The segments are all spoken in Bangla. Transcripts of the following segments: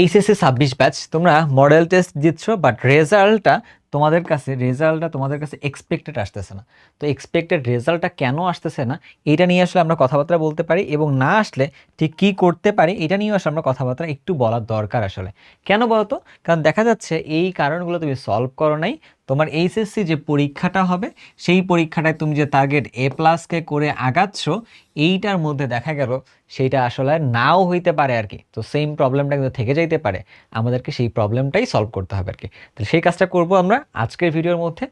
এইচএসসি 26 ব্যাচ তোমরা মডেল টেস্ট দিচ্ছ, বাট রেজাল্টটা তোমাদের কাছে এক্সপেক্টেড আসতেছে না। তো এক্সপেক্টেড রেজাল্টটা কেন আসতেছে না, এটা নিয়ে আসলে আমরা কথাবার্তা বলতে পারি, এবং না আসলে ঠিক কী করতে পারি এটা নিয়েও আসলে আমরা কথাবার্তা একটু বলার দরকার আসলে। কেন বলো তো? কারণ দেখা যাচ্ছে এই কারণগুলো তুমি সলভ করো নাই। তোমার এইচএসসি যে পরীক্ষাটা হবে, সেই পরীক্ষাটায় তুমি যে টার্গেট A+কে করে আগাচ্ছ, এইটার মধ্যে দেখা গেল সেইটা আসলে নাও হইতে পারে আর কি। তো সেম প্রবলেমটা কিন্তু থেকে যাইতে পারে, আমাদেরকে সেই প্রবলেমটাই সলভ করতে হবে আর কি। তাহলে সেই কাজটা করব আমরা আজকের ভিডিওর মধ্যে।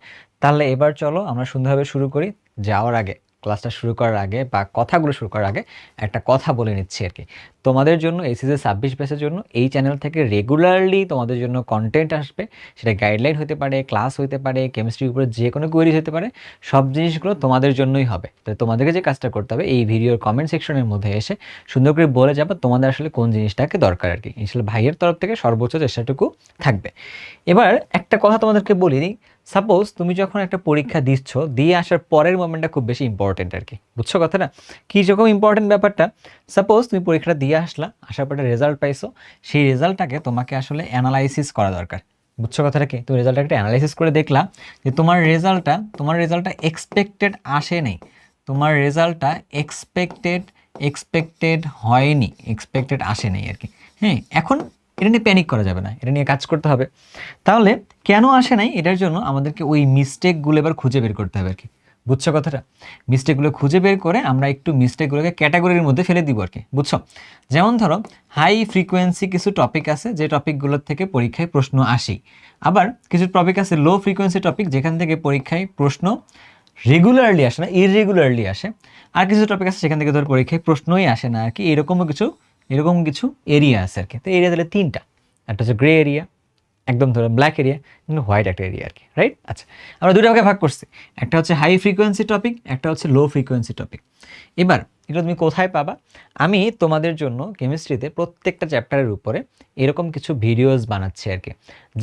তাহলে এবার চলো আমরা সুন্দরভাবে শুরু করি। যাওয়ার আগে, ক্লাসটা শুরু করার আগে বা কথাগুলো শুরু করার আগে একটা কথা বলে নিচ্ছি আর কি। তোমাদের জন্য এইচএসসি 26 ব্যাচের জন্য এই চ্যানেল থেকে রেগুলারলি তোমাদের জন্য কন্টেন্ট আসবে। সেটা গাইডলাইন হতে পারে, ক্লাস হতে পারে, কেমিস্ট্রির উপরে যে কোনো কোয়েরিজ হতে পারে, সব জিনিসগুলো তোমাদের জন্যই হবে। তো তোমাদেরকে যে কাজটা করতে হবে, এই ভিডিওর কমেন্ট সেকশনের মধ্যে এসে সুন্দর করে বলে যাবে তোমাদের আসলে কোন জিনিসটাকে দরকার আর কি। আসলে ভাইয়ের তরফ থেকে সর্বোচ্চ চেষ্টাটুকু থাকবে। এবার একটা কথা তোমাদেরকে বলি দিই, সাপোজ তুমি যখন একটা পরীক্ষা দিচ্ছ, দিয়ে আসার পরের মোমেন্টটা খুব বেশি ইম্পর্টেন্ট আর কি। বুঝছো কথাটা? কী রকম ইম্পর্টেন্ট ব্যাপারটা? সাপোজ তুমি পরীক্ষাটা দিয়ে আসার পরে রেজাল্ট পাইছো, সেই রেজাল্টটাকে তোমাকে আসলে অ্যানালাইসিস করা দরকার। বুঝছো কথাটা কি? তুমি রেজাল্টটা একটা অ্যানালাইসিস করে দেখলা যে তোমার রেজাল্টটা এক্সপেক্টেড আসে নেই, তোমার রেজাল্টটা এক্সপেক্টেড হয়নি, এক্সপেক্টেড আসে নাই আর কি। হ্যাঁ, এখন এটা নিয়ে প্যানিক করা যাবে না, এটা নিয়ে কাজ করতে হবে। তাহলে কেন আসে নাই, এটার জন্য আমাদেরকে ওই মিস্টেকগুলো এবার খুঁজে বের করতে হবে আর কি। বুঝছো কথাটা? মিস্টেকগুলো খুঁজে বের করে আমরা একটু মিস্টেকগুলোকে ক্যাটাগরির মধ্যে ফেলে দিব আর কি। বুঝছো? যেমন ধরো, হাই ফ্রিকোয়েন্সি কিছু টপিক আছে যে টপিকগুলোর থেকে পরীক্ষায় প্রশ্ন আসে, আবার কিছু টপিক আছে লো ফ্রিকোয়েন্সি টপিক যেখান থেকে পরীক্ষায় প্রশ্ন রেগুলারলি আসে না, ইররেগুলারলি আসে। আর কিছু টপিক আছে সেখান থেকে ধর পরীক্ষায় প্রশ্নই আসে না আর কি। এরকম কিছু এরিয়া আছে আর কি। তো এরিয়া তাহলে তিনটা, একটা হচ্ছে গ্রে এরিয়া, একদম ধরো ব্ল্যাক এরিয়া, কিন্তু হোয়াইট একটা এরিয়া আর কি, রাইট? আচ্ছা, আমরা দুটো ভাগে ভাগ করছি, একটা হচ্ছে হাই ফ্রিকোয়েন্সি টপিক, একটা হচ্ছে লো ফ্রিকোয়েন্সি টপিক। এবার এটা তুমি কোথায় পাবা? আমি তোমাদের জন্য কেমিস্ট্রিতে প্রত্যেকটা চ্যাপ্টারের উপরে এরকম কিছু ভিডিওস বানাচ্ছি আর কি,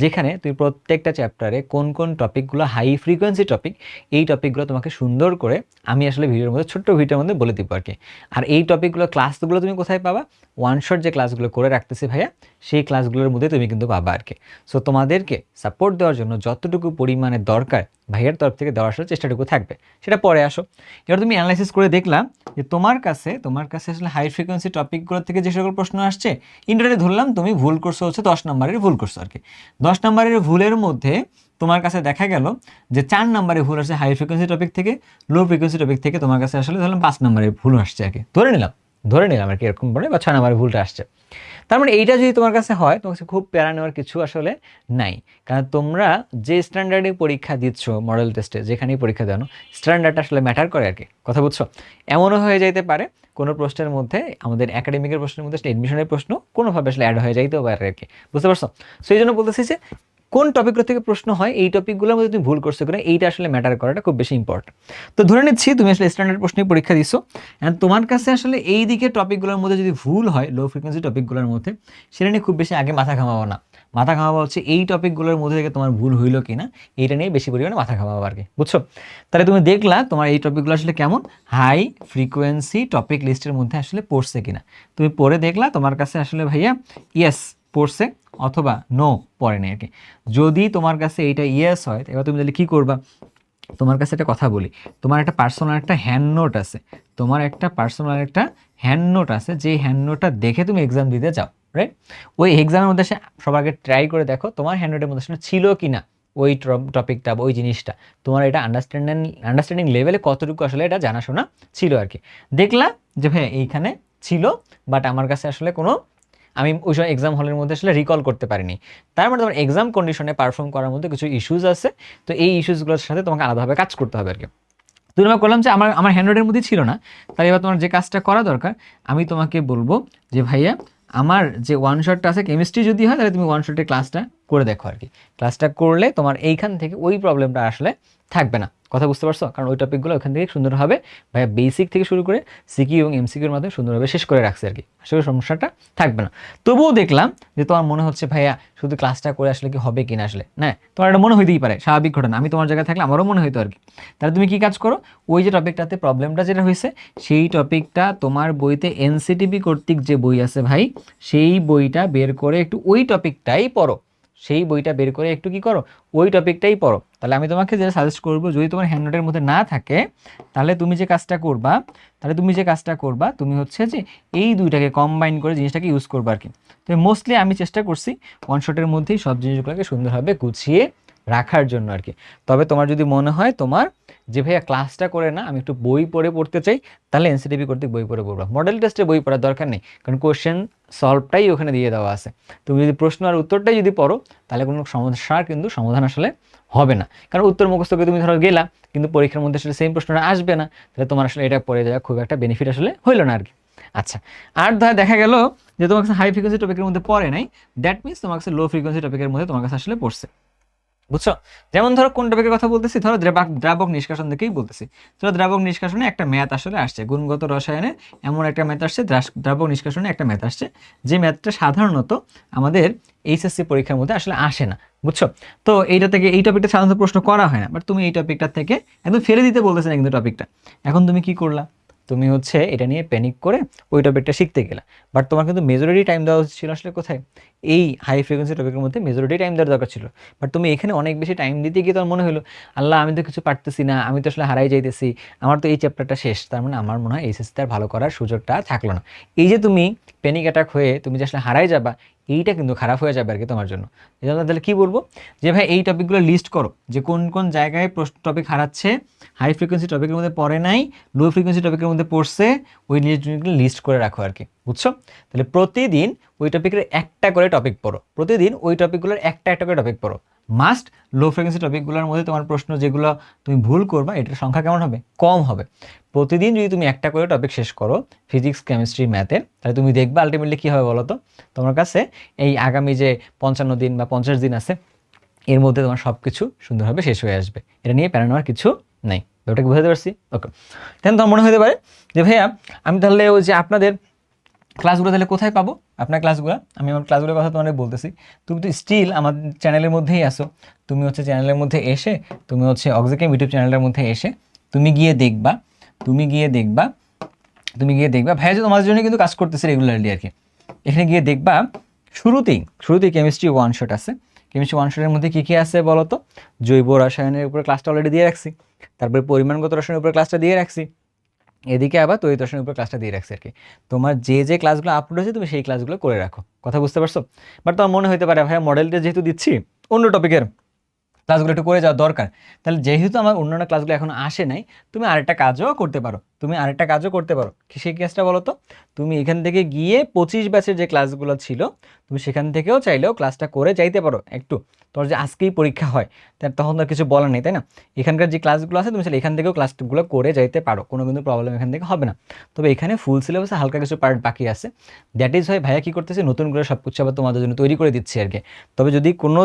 যেখানে তুমি প্রত্যেকটা চ্যাপ্টারে কোন কোন টপিকগুলো হাই ফ্রিকোয়েন্সি টপিক, এই টপিকগুলো তোমাকে সুন্দর করে আমি আসলে ভিডিওর মধ্যে, ছোট্ট ভিডিওর মধ্যে বলে দিব আর কি। আর এই টপিকগুলো ক্লাসগুলো তুমি কোথায় পাবা? ওয়ান শট যে ক্লাসগুলো করে রাখতেছি ভাইয়া, সেই ক্লাসগুলোর মধ্যে তুমি কিন্তু পাবা আর কি। সো তোমাদেরকে সাপোর্ট দেওয়ার জন্য যতটুকু পরিমাণে দরকার ভাইয়ের তরফ থেকে দেওয়ার আসলে চেষ্টাটুকু থাকবে, সেটা পরে আসো। এবার তুমি অ্যানালাইসিস করে দেখলাম যে তোমার কাছে আসলে হাই ফ্রিকোয়েন্সি টপিকগুলো থেকে যে সকল প্রশ্ন আসছে, ইন্টারনেটে ধরলাম তুমি ভুল করছো হচ্ছে 10 নম্বরের ভুল করছো আর কি। 10 নম্বরের ভুলের মধ্যে তোমার কাছে দেখা গেল যে 4 নম্বরের ভুল আসছে হাই ফ্রিকোয়েন্সি টপিক থেকে, লো ফ্রিকোয়েন্সি টপিক থেকে তোমার কাছে আসলে ধরলাম 5 নম্বরের ভুল আসছে আর কি। ধরে নিলাম আর কি, এরকম বলে, বা 6 নম্বরের ভুলটা আসছে। তার মানে এইটা যদি তোমার কাছে হয়, তোমার কাছে খুব প্যারা নেওয়ার কিছু আসলে নাই। কারণ তোমরা যে স্ট্যান্ডার্ডে পরীক্ষা দিচ্ছ, মডেল টেস্টে যেখানেই পরীক্ষা দেন, স্ট্যান্ডার্ডটা আসলে ম্যাটার করে আর কি। কথা বুঝছো? এমনও হয়ে যাইতে পারে কোনো প্রশ্নের মধ্যে, আমাদের একাডেমিকের প্রশ্নের মধ্যে আসলে এডমিশনের প্রশ্ন কোনোভাবে আসলে অ্যাড হয়ে যাইতেও পারে আর কি। বুঝতে পারছো? সো এই জন্য বলতেছি যে কোন টপিকগুলো থেকে প্রশ্ন হয়, এই টপিকগুলোর মধ্যে তুমি ভুল করছো কিনা, এইটা আসলে ম্যাটার করাটা খুব বেশি ইম্পর্টেন্ট। তো ধরে নিচ্ছি তুমি আসলে স্ট্যান্ডার্ড প্রশ্নে পরীক্ষা দিছো, অ্যান্ড তোমার কাছে আসলে এই দিকে টপিকগুলোর মধ্যে যদি ভুল হয়, লো ফ্রিকোয়েন্সি টপিকগুলোর মধ্যে, সেটা নিয়ে খুব বেশি আগে মাথা ঘামাবো না। মাথা ঘামাবো হচ্ছে এই টপিকগুলোর মধ্যে থেকে তোমার ভুল হইলো কিনা, এইটা নিয়ে বেশি পরিমাণে মাথা ঘামাবো আর কি। বুঝছো? তাহলে তুমি দেখলা তোমার এই টপিকগুলো আসলে কেমন হাই ফ্রিকোয়েন্সি টপিক লিস্টের মধ্যে আসলে পড়ছে কিনা। তুমি পড়ে দেখলা তোমার কাছে আসলে ভাইয়া ইয়েস পড়ছে, অথবা নো পড়ে নেই আর কি। যদি তোমার কাছে এইটা ইয়েস হয়, এবার তুমি তাহলে কী করবা? তোমার কাছে একটা কথা বলি, তোমার একটা পার্সোনাল একটা হ্যান্ড নোট আছে, যে হ্যান্ড নোটটা দেখে তুমি এক্সাম দিতে যাও, রাইট? ওই এক্সামের মধ্যে সবার আগে ট্রাই করে দেখো তোমার হ্যান্ড নোটের মধ্যে আসলে ছিল কি না ওই টপিকটা বা ওই জিনিসটা, তোমার এটা আন্ডারস্ট্যান্ডিং লেভেলে কতটুকু আসলে এটা জানাশোনা ছিল আর কি। দেখলা যে ভাই এইখানে ছিল, বাট আমার কাছে আসলে আমি ওই সময় এক্সাম হলের মধ্যে আসলে রিকল করতে পারিনি। তার মানে তোমার এক্সাম কন্ডিশনে পারফর্ম করার মধ্যে কিছু ইস্যুস আছে। তো এই ইস্যুসগুলোর সাথে তোমাকে আলাদাভাবে কাজ করতে হবে আর কি। তুমি আমাকে করলাম যে আমার হ্যান্ডরাইটের মধ্যে ছিল না, তাই এবার তোমার যে কাজটা করা দরকার, আমি তোমাকে বলবো যে ভাইয়া আমার যে ওয়ান শটটা আছে কেমিস্ট্রি যদি হয়, তাহলে তুমি ওয়ান শটের ক্লাসটা করে দেখো আর কি। ক্লাসটা করলে তোমার এইখান থেকে ওই প্রবলেমটা আসলে থাকবে না। কথা বুঝতে পারছো? কারণ ওই টপিকগুলো ওখান থেকে সুন্দরভাবে ভাইয়া বেসিক থেকে শুরু করে সিকিউ এবং এমসিকিউর মাধ্যমে সুন্দরভাবে শেষ করে রাখছে আর কি, আসলে সমস্যাটা থাকবে না। তবুও দেখলাম যে তোমার মনে হচ্ছে ভাইয়া শুধু ক্লাসটা করে আসলে কি হবে কিনা, আসলে না, তোমার এটা মনে হইতেই পারে, স্বাভাবিক ঘটনা, আমি তোমার জায়গায় থাকলে আমারও মনে হইতো আর কি। তাহলে তুমি কি কাজ করো, ওই যে টপিকটাতে প্রবলেমটা যেটা হয়েছে সেই টপিকটা তোমার বইতে এনসিটিভি কর্তৃক যে বই আছে ভাই, সেই বইটা বের করে একটু ওই টপিকটাই পড়ো, সেই বইটা বের করে একটু কি করো, ওই টপিকটাই পড়ো। তাহলে আমি তোমাকে যেটা সাজেস্ট করবো, যদি তোমার হ্যান্ডনোটের মধ্যে না থাকে, তাহলে তুমি যে কাজটা করবা, তুমি হচ্ছে যে এই দুইটাকে কম্বাইন করে জিনিসটাকে ইউজ করবা আর কি। তো মোস্টলি আমি চেষ্টা করছি ওয়ান শটের মধ্যেই সব জিনিসগুলোকে সুন্দরভাবে গুছিয়ে রাখার জন্য আর কি। তবে তোমার যদি মনে হয় তোমার যে ভাইয়া ক্লাসটা করে না, আমি একটু বই পড়ে পড়তে চাই, তাহলে এনসিটিভি কর্তৃক বই পড়ে পড়বা, মডেল টেস্টে বই পড়ার দরকার নেই, কারণ কোশ্চেন সলভটাই ওখানে দিয়ে দেওয়া আছে। তুমি যদি প্রশ্ন আর উত্তরটাই যদি পড়ো, তাহলে কোনো সমস্যার কিন্তু সমাধান আসলে হবে না। কারণ উত্তর মুখস্থ করে তুমি ধরো গেলা, কিন্তু পরীক্ষার মধ্যে আসলে সেম প্রশ্নটা আসবে না, তাহলে তোমার আসলে এটা পড়ে যাওয়া খুব একটা বেনিফিট আসলে হইলো না আর কি। আচ্ছা, আর দেখা গেল যে তোমার কাছে হাই ফ্রিকোয়েন্সি টপিকের মধ্যে পড়ে নাই, দ্যাট মিনস তোমার কাছে লো ফ্রিকোয়েন্সি টপিকের মধ্যে তোমার কাছে আসলে পড়ছে, বুঝছো? যেমন ধরো কোন টপিকের কথা বলতেছি, ধরো দ্রাবক নিষ্কাশন থেকেই বলতেছি। ধরো দ্রাবক নিষ্কাশনে একটা ম্যাথ আসলে আসছে, গুণগত রসায়নে এমন একটা ম্যাথ আসছে, দ্রাবক নিষ্কাশনে একটা ম্যাথ আসছে, যে ম্যাথটা সাধারণত আমাদের এইচএসসি পরীক্ষার মধ্যে আসলে আসে না, বুঝছো? তো এইটা থেকে, এই টপিকটা সাধারণত প্রশ্ন করা হয় না, বাট তুমি এই টপিকটা থেকে একদম ফেলে দিতে বলতেছে না কিন্তু টপিকটা। এখন তুমি কি করলা, তুমি হচ্ছে এটা নিয়ে প্যানিক করে ওই টপিকটা শিখতে গেলা, বাট তোমার কিন্তু মেজরিটি টাইম দেওয়া ছিল আসলে কোথায়, এই হাই ফ্রিকোয়েন্সি টপিকের মধ্যে মেজরিটি টাইম দেওয়ার দরকার ছিল। বাট তুমি এখানে অনেক বেশি টাইম দিতে গিয়ে তোমার মনে হলো, আল্লাহ আমি তো কিছু পারতেছি না, আমি তো আসলে হারাই যাইতেছি, আমার তো এই চ্যাপ্টারটা শেষ, তার মানে আমার মনে হয় এইচএসসিতে আর ভালো করার সুযোগটা থাকলো না। এই যে তুমি প্যানিক অ্যাটাক হয়ে তুমি যে আসলে হারাই যাবা, এইটা কিন্তু খারাপ হয়ে যাবে আর কি তোমার জন্য। এই জন্য তাহলে কী বলবো, যে ভাই এই টপিকগুলো লিস্ট করো, যে কোন কোন জায়গায় টপিক হারাচ্ছে, হাই ফ্রিকোয়েন্সি টপিকের মধ্যে পড়ে নাই, লো ফ্রিকোয়েন্সি টপিকের মধ্যে পড়ছে, ওই জিনিসগুলো লিস্ট করে রাখো আর কি, বুঝছো? তাহলে প্রতিদিন ওই টপিকের একটা করে টপিক পড়ো, প্রতিদিন ওই টপিকগুলোর একটা একটা করে টপিক পড়ো, মাস্ট। লো ফ্রিকোয়েন্সি টপিকগুলোর মধ্যে তোমার প্রশ্ন যেগুলো তুমি ভুল করবা, এটার সংখ্যা কেমন হবে, কম হবে। প্রতিদিন যদি তুমি একটা করে টপিক শেষ করো, ফিজিক্স, কেমিস্ট্রি, ম্যাথে, তাহলে তুমি দেখবা আলটিমেটলি কী হবে বলো তো, তোমার কাছে এই আগামী যে 55 দিন বা 50 দিন আছে, এর মধ্যে তোমার সব কিছু সুন্দরভাবে শেষ হয়ে আসবে, এটা নিয়ে প্যারা নেওয়ার কিছু নাই। ওটাকে বুঝাতে পারছি? ওকে। তাহলে তোমার মনে হতে পারে যে ভাইয়া আমি তাহলে ওই যে আপনাদের ক্লাসগুলো তাহলে কোথায় পাবো, আপনার ক্লাসগুলো, আমি আমার ক্লাসগুলোর কথা তোমাদের বলতেছি। তুমি তো স্টিল আমার চ্যানেলের মধ্যেই আসো, তুমি হচ্ছে চ্যানেলের মধ্যে এসে, তুমি হচ্ছে অক্সিকেম ইউটিউব চ্যানেলের মধ্যে এসে তুমি গিয়ে দেখবা, ভাইয়া যে তোমাদের জন্য কিন্তু কাজ করতেছে রেগুলারলি আর কি। এখানে গিয়ে দেখবা শুরুতেই কেমিস্ট্রি ওয়ান শট আছে। কেমিস্ট্রি ওয়ান শটের মধ্যে কী কী আছে বলো তো, জৈব রসায়নের উপরে ক্লাসটা অলরেডি দিয়ে রাখছি, তারপরে পরিমাণগত রসায়নের উপরে ক্লাসটা দিয়ে রাখছি, এদিকে আবার তড়িৎ রসায়নের উপর ক্লাসটা দিয়ে রাখছি আর কি। তোমার যে ক্লাসগুলো আপলোড হয়েছে তুমি সেই ক্লাসগুলো করে রাখো, কথা বুঝতে পারছো? বাট তোমার মনে হতে পারে ভাইয়া মডেলটা যেহেতু দিচ্ছি, অন্য টপিকের ক্লাসগুলো একটু করে যাওয়া দরকার। তাহলে যেহেতু আমার অন্যান্য ক্লাসগুলো এখন আসে নাই, তুমি আরেকটা কাজও করতে পারো, সেই কাজটা বলো তো, তুমি এখান থেকে গিয়ে 25 ব্যাচের যে ক্লাসগুলো ছিল, তুমি সেখান থেকেও চাইলেও ক্লাসটা করে যাইতে পারো একটু। তোর যে আজকেই পরীক্ষা হয়, তখন তো কিছু বলার নেই, তাই না? এখানকার যে ক্লাসগুলো আছে তুমি চাইলে এখান থেকেও ক্লাসগুলো করে যাইতে পারো, কোনো কিন্তু প্রবলেম এখান থেকে হবে না। তবে এখানে ফুল সিলেবাসে হালকা কিছু পার্ট বাকি আছে, দ্যাট ইজ হয় ভাইয়া কী করতেছে, নতুন করে সব কিছু আবার তোমাদের জন্য তৈরি করে দিচ্ছি আর কি। তবে যদি কোনো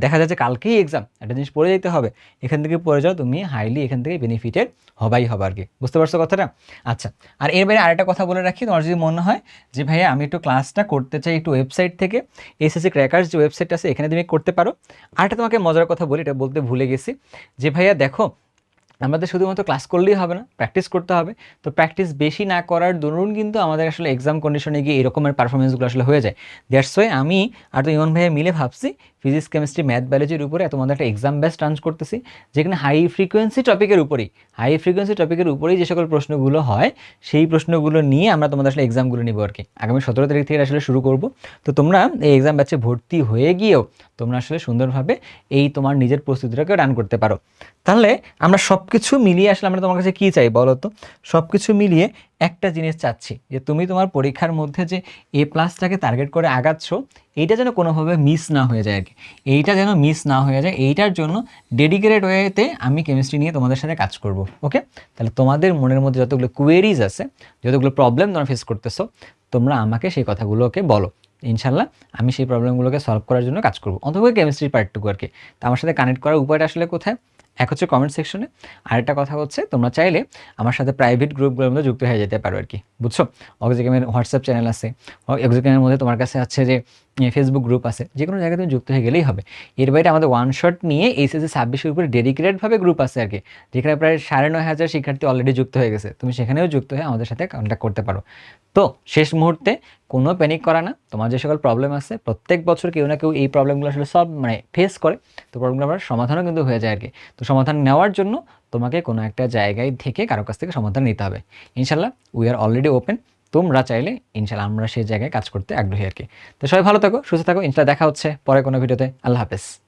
দেখা যাচ্ছে কালকেই এক্সাম, একটা জিনিস পড়ে যেতে হবে, এখান থেকে পড়ে যাও, তুমি হাইলি এখান থেকে বেনিফিটেড হবাই হবে আর কি, বুঝতে পারছো কথাটা? আচ্ছা, আর এর বাইরে আরেকটা কথা বলে রাখি, তোমার যদি মনে হয় যে ভাইয়া আমি একটু ক্লাসটা করতে চাই একটু ওয়েবসাইট থেকে, এসএসসি ক্র্যাকার্স যে ওয়েবসাইট আছে এখানে তুমি করতে পারো। আরেকটা তোমাকে মজার কথা বলি, এটা বলতে ভুলে গেছি, যে ভাইয়া দেখো আমাদের শুধুমাত্র ক্লাস করলেই হবে না, প্র্যাকটিস করতে হবে। তো প্র্যাকটিস বেশি না করার দরুন কিন্তু আমাদের আসলে এক্সাম কন্ডিশনে গিয়ে এরকমের পারফরমেন্সগুলো আসলে হয়ে যায়। দ্যাটস ওয়াই আমি আর তো ইমন ভাইয়া মিলে ভাবছি ফিজিক্স, কেমিস্ট্রি, ম্যাথ, বায়োলজির উপরে তোমাদের একটা এক্সাম ব্যাচ টার্ন করতেছি, যেখানে হাই ফ্রিকোয়েন্সি টপিকের উপরেই যে সকল প্রশ্নগুলো হয়, সেই প্রশ্নগুলো নিয়ে আমরা তোমাদের আসলে এক্সামগুলো নিব আর কি। আগামী 17 তারিখ থেকে আসলে শুরু করব। তো তোমরা এই এক্সাম ব্যাচে ভর্তি হয়ে গিয়েও তোমরা আসলে সুন্দরভাবে এই তোমার নিজের প্রস্তুতিটাকে রান করতে পারো। তাহলে আমরা সব কিছু মিলিয়ে আসলে আমরা তোমার কাছে কী চাই বলো তো, সব কিছু মিলিয়ে একটা জিনিস চাচ্ছি, যে তুমি তোমার পরীক্ষার মধ্যে যে এ প্লাসটাকে টার্গেট করে আগাচ্ছ, এইটা যেন কোনোভাবে মিস না হয়ে যায় আর কি, এইটার জন্য ডেডিকেটেড ওয়েতে আমি কেমিস্ট্রি নিয়ে তোমাদের সাথে কাজ করব। ওকে? তাহলে তোমাদের মনের মধ্যে যতগুলো কোয়েরিজ আছে, যতগুলো প্রবলেম তোমরা ফেস করতেছো, তোমরা আমাকে সেই কথাগুলোকে বলো, ইনশাল্লাহ আমি সেই প্রবলেমগুলোকে সলভ করার জন্য কাজ করবো, অথবা কেমিস্ট্রির পার্টটুকু আর কি। তো আমার সাথে কানেক্ট করার উপায়টা আসলে কোথায়, এক হচ্ছে কমেন্ট সেকশনে, আরেকটা কথা হচ্ছে তোমরা চাইলে আমার সাথে প্রাইভেট গ্রুপগুলোর মধ্যে যুক্ত হয়ে যেতে পারো আর কি, বুঝছো? অক্সিগেমের হোয়াটসঅ্যাপ চ্যানেল আছে, অক্সিগেমের মধ্যে তোমার কাছে আছে যে ফেসবুক গ্রুপ আছে, যে কোনো জায়গায় তুমি যুক্ত হয়ে গেলেই হবে। এর বাইরে আমাদের ওয়ান শট নিয়ে এইচএসসি 26-এর উপরে ডেডিকেটেডভাবে গ্রুপ আছে আর কি, যেখানে প্রায় 9,500 শিক্ষার্থী অলরেডি যুক্ত হয়ে গেছে। তুমি সেখানেও যুক্ত হয়ে আমাদের সাথে কন্ট্যাক্ট করতে পারো। তো শেষ মুহূর্তে কোনো প্যানিক করা না, তোমার যে সকল প্রবলেম আছে প্রত্যেক বছর কেউ না কেউ এই প্রবলেমগুলো আসলে সব মানে ফেস করে, তো প্রবলেমগুলো আমার সমাধানও কিন্তু হয়ে যায় আর কি। তো সমাধান নেওয়ার জন্য তোমাকে কোনো একটা জায়গায় থেকে কারো কাছ থেকে সমাধান নিতে হবে। ইনশাল্লাহ উই আর অলরেডি ওপেন, তোমরা চাইলে ইনশাল্লাহ আমরা সেই জায়গায় কাজ করতে আগ্রহী আর কি। তো সবাই ভালো থাকো, সুস্থ থাকো, ইনশাল্লাহ দেখা হচ্ছে পরে কোনো ভিডিওতে। আল্লাহ হাফেজ।